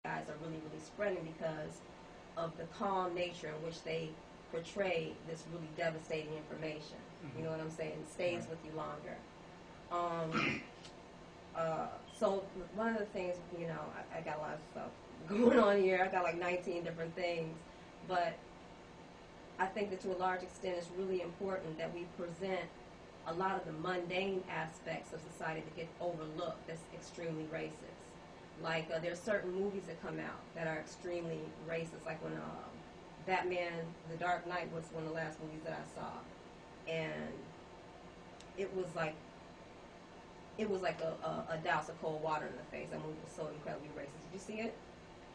guys are really, really spreading because of the calm nature in which they portray this really devastating information. You know what I'm saying? It stays with you longer. So one of the things, you know, I got a lot of stuff going on here. I got like 19 different things, but I think that to a large extent it's really important that we present a lot of the mundane aspects of society that get overlooked that's extremely racist. Like there's certain movies that come out that are extremely racist, like when Batman The Dark Knight was one of the last movies that I saw, and it was like a douse of cold water in the face. That movie was so incredibly racist. Did you see it?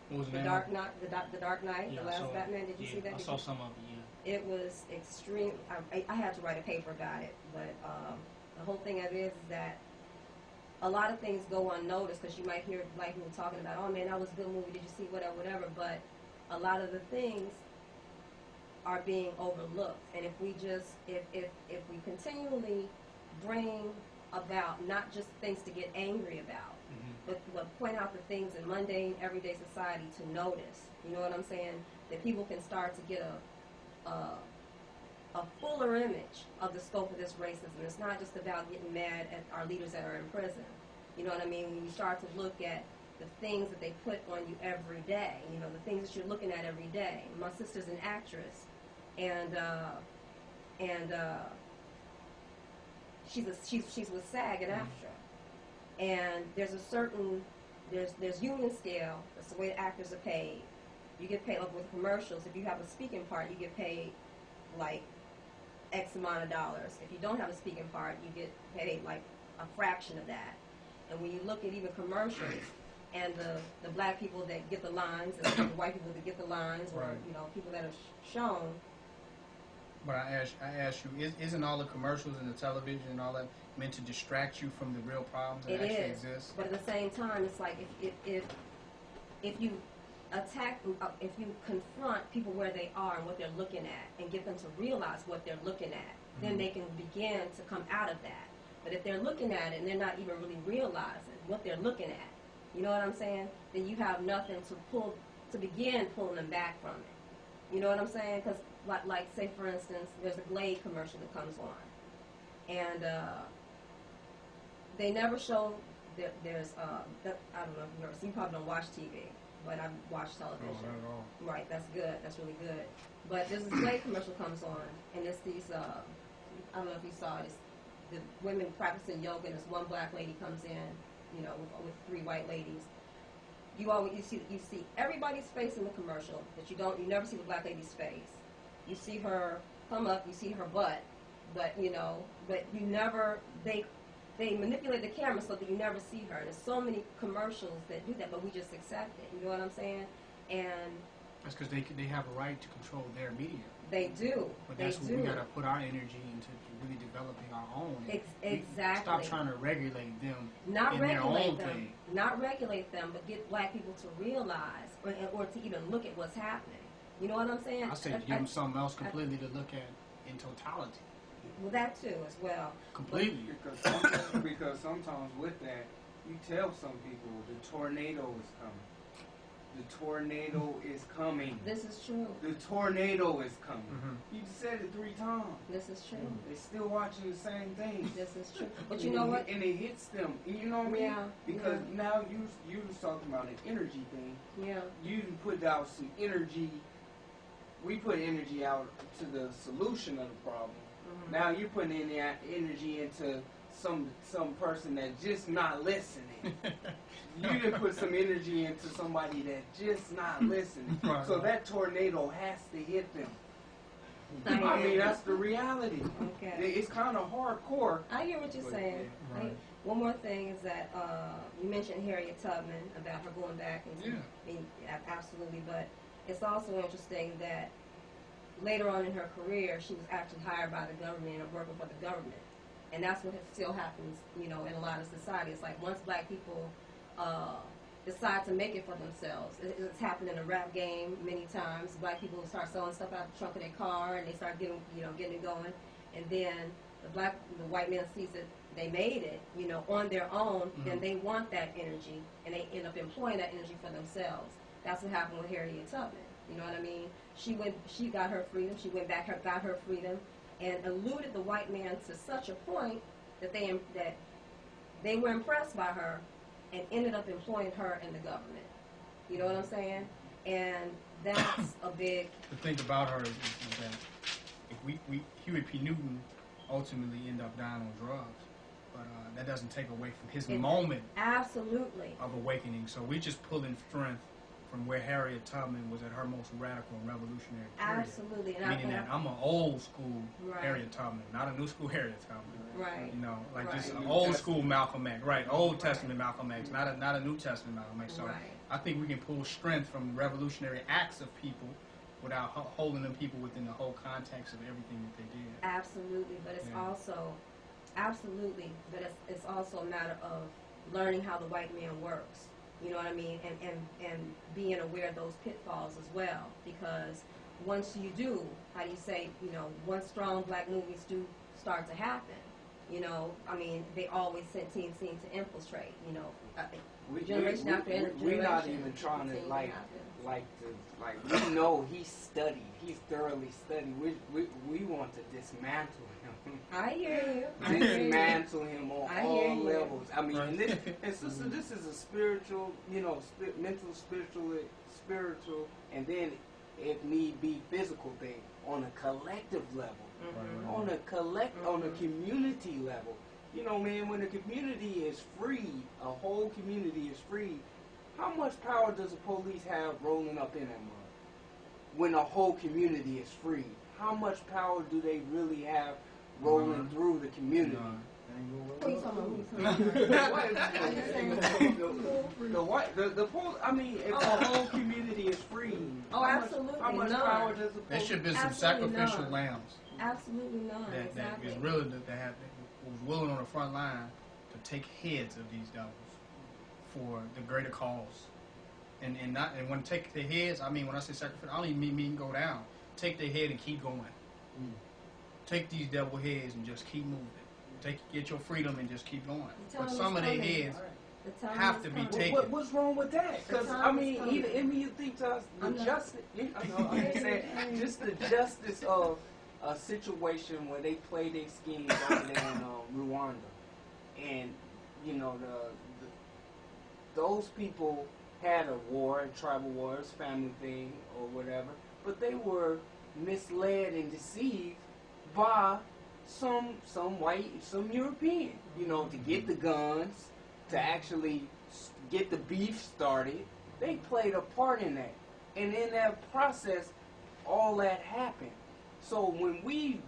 What was The Dark Knight, the Dark Knight, yeah, the last Batman. Did you see that? I saw some of it. Yeah. It was extreme. I had to write a paper about it, but the whole thing of it is that a lot of things go unnoticed because you might hear black people talking about, oh man, that was a good movie. Did you see whatever, whatever? But a lot of the things are being overlooked, and if we we continually bring about not just things to get angry about, but point out the things in mundane, everyday society to notice. You know what I'm saying? That people can start to get a fuller image of the scope of this racism. It's not just about getting mad at our leaders that are in prison. You know what I mean? When you start to look at the things that they put on you every day, you know, the things that you're looking at every day. My sister's an actress, and she's with SAG and AFTRA, and there's a certain there's union scale. That's the way the actors are paid. You get paid like with commercials. If you have a speaking part, you get paid like X amount of dollars. If you don't have a speaking part, you get paid like a fraction of that. And when you look at even commercials and the black people that get the lines and the white people that get the lines, or you know, people that are shown. But I ask you, isn't all the commercials and the television and all that meant to distract you from the real problems that actually exist? But at the same time, it's like if you attack, if you confront people where they are and what they're looking at, and get them to realize what they're looking at, then they can begin to come out of that. But if they're looking at it and they're not even really realizing what they're looking at, you know what I'm saying? Then you have nothing to begin pulling them back from it. You know what I'm saying? Because like say for instance, there's a Glade commercial that comes on, and they never show there's I don't know if you've ever seen, you probably don't watch TV, but I've watched television. No, not at all. Right, that's good. That's really good. But there's this Glade commercial comes on, and it's these I don't know if you saw it. It's the women practicing yoga, and this one black lady comes in, you know, with three white ladies. You see everybody's face in the commercial, but you never see the black lady's face. You see her come up, you see her butt, but you never, they manipulate the camera so that you never see her. There's so many commercials that do that, but we just accept it. You know what I'm saying? And that's because they have a right to control their media. They do. But that's what we gotta put our energy into, really developing our own. Exactly. Stop trying to regulate them. Not in regulate their own them. thing. Not regulate them, but get black people to realize or to even look at what's happening. You know what I'm saying? I say give them something else completely to look at in totality. Well, that too as well. Completely. Because sometimes with that, you tell some people the tornado is coming. The tornado is coming. This is true. The tornado is coming. You said it 3 times. This is true. They're still watching the same thing. This is true. But you know what? And it hits them. You know what I mean? Yeah. Because now you was talking about an energy thing. Yeah. You put out some energy. We put energy out to the solution of the problem. Now you're putting in that energy into some person that's just not listening. You didn't put some energy into somebody that's just not listening. So that tornado has to hit them. I mean, that's the reality. Okay. It's kind of hardcore. I hear what you're saying. Right. One more thing is that you mentioned Harriet Tubman about her going back and absolutely, but it's also interesting that later on in her career, she was actually hired by the government and working for the government. And that's what still happens, you know, in a lot of society. It's like once black people decide to make it for themselves, it's happened in a rap game many times. Black people start selling stuff out the trunk of their car, and they start getting it going. And then the white man sees that they made it, you know, on their own, then they want that energy, and they end up employing that energy for themselves. That's what happened with Harriet Tubman. You know what I mean? She got her freedom. She went back, got her freedom, and eluded the white man to such a point that they were impressed by her and ended up employing her in the government. You know what I'm saying? And that's a big. The thing about her is that if Huey P. Newton ultimately ended up dying on drugs, but that doesn't take away from his moment Absolutely. of awakening. So we're just pulling strength from where Harriet Tubman was at her most radical and revolutionary period. Absolutely. Meaning that I'm an old school Right. Harriet Tubman, not a new school Harriet Tubman. Right. You know, like Right. just an old school Malcolm X, right? Old Testament Malcolm X, not a New Testament Malcolm X. So Right. I think we can pull strength from revolutionary acts of people without holding them people within the whole context of everything that they did. Absolutely, but it's Yeah. also, absolutely, but it's also a matter of learning how the white man works. You know what I mean? And being aware of those pitfalls as well. Because once you do, how do you say, you know, once strong black movies do start to happen, you know, I mean, they always seem to infiltrate, you know, generation after generation. We're not even trying to continue happen. we know he's studied. He's thoroughly studied. We want to dismantle him. I hear you. I hear you. Dismantle him on I all hear you. levels. I mean, Right. and sister, this is a spiritual, you know, mental, spiritual, and then if need be, physical thing on a collective level. Mhm. On a community level. You know, man, when a community is free, a whole community is free, how much power does the police have rolling up in that mud? When a whole community is free, how much power do they really have rolling through the community? Who you talking about? Who you talking about? I mean, if the whole community is free, Oh, absolutely how much none. power does the There police should have been some Absolutely sacrificial none. lambs Absolutely none. that Exactly. is really that was willing on the front line to take heads of these devils for the greater cause, and when take their heads, I mean when I say sacrifice, I don't even mean go down. Take their head and keep going. Take these devil heads and just keep moving. Get your freedom and just keep going. The time But is some of their coming. heads The time have is to be coming. taken. What's wrong with that? Because The I time mean, is coming. even you think to us the I'm not- justice. I'm saying just the justice of a situation where they play their schemes over there in Rwanda, and you know those people had a war, tribal wars, family thing or whatever, but they were misled and deceived by some European, you know, to get the guns, to actually get the beef started. They played a part in that. And in that process, all that happened. So when we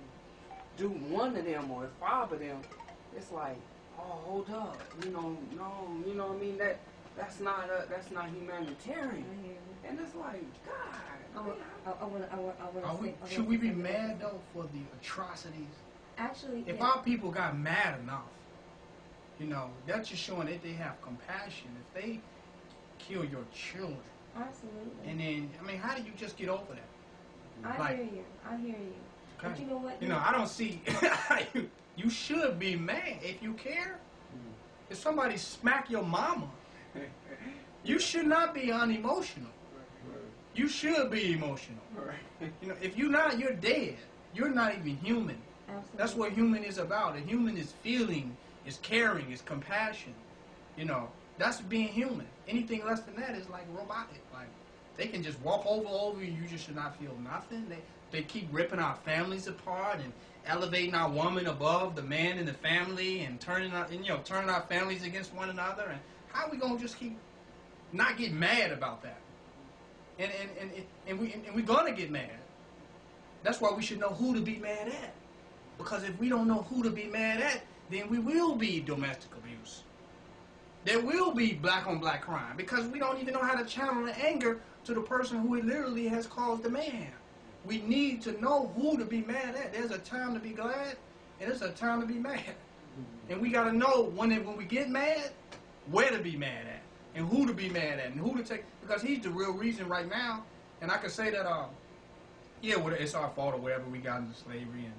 do one of them or 5 of them, it's like, oh, hold up, you know, no, you know what I mean? That's not humanitarian. I hear you. And it's like, God. I want to say. Should we be mad though for the atrocities? Actually, If yeah. our people got mad enough, you know, that's just showing that they have compassion. If they kill your children, Absolutely. and then, I mean, how do you just get over that? I like- hear you. I hear you. But you know what? You know, I don't see. You should be mad if you care. If somebody smack your mama, you should not be unemotional. You should be emotional. You know, if you're not, you're dead. You're not even human. Absolutely. That's what human is about. A human is feeling, is caring, is compassion. You know, that's being human. Anything less than that is like robotic. Like they can just walk over you. You just should not feel nothing. They keep ripping our families apart and elevating our woman above the man in the family and turning our families against one another. And how are we gonna just keep not get mad about that? And we're gonna get mad. That's why we should know who to be mad at. Because if we don't know who to be mad at, then we will be domestic abuse. There will be black on black crime because we don't even know how to channel the anger to the person who literally has caused the mayhem. We need to know who to be mad at. There's a time to be glad and there's a time to be mad. And we got to know when we get mad, where to be mad at and who to be mad at and who to take, because he's the real reason right now. And I can say that, yeah, well, it's our fault or whatever, we got into slavery and,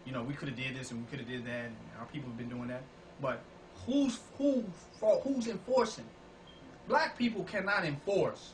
you know, we could have did this and we could have did that and our people have been doing that. But who's enforcing? Black people cannot enforce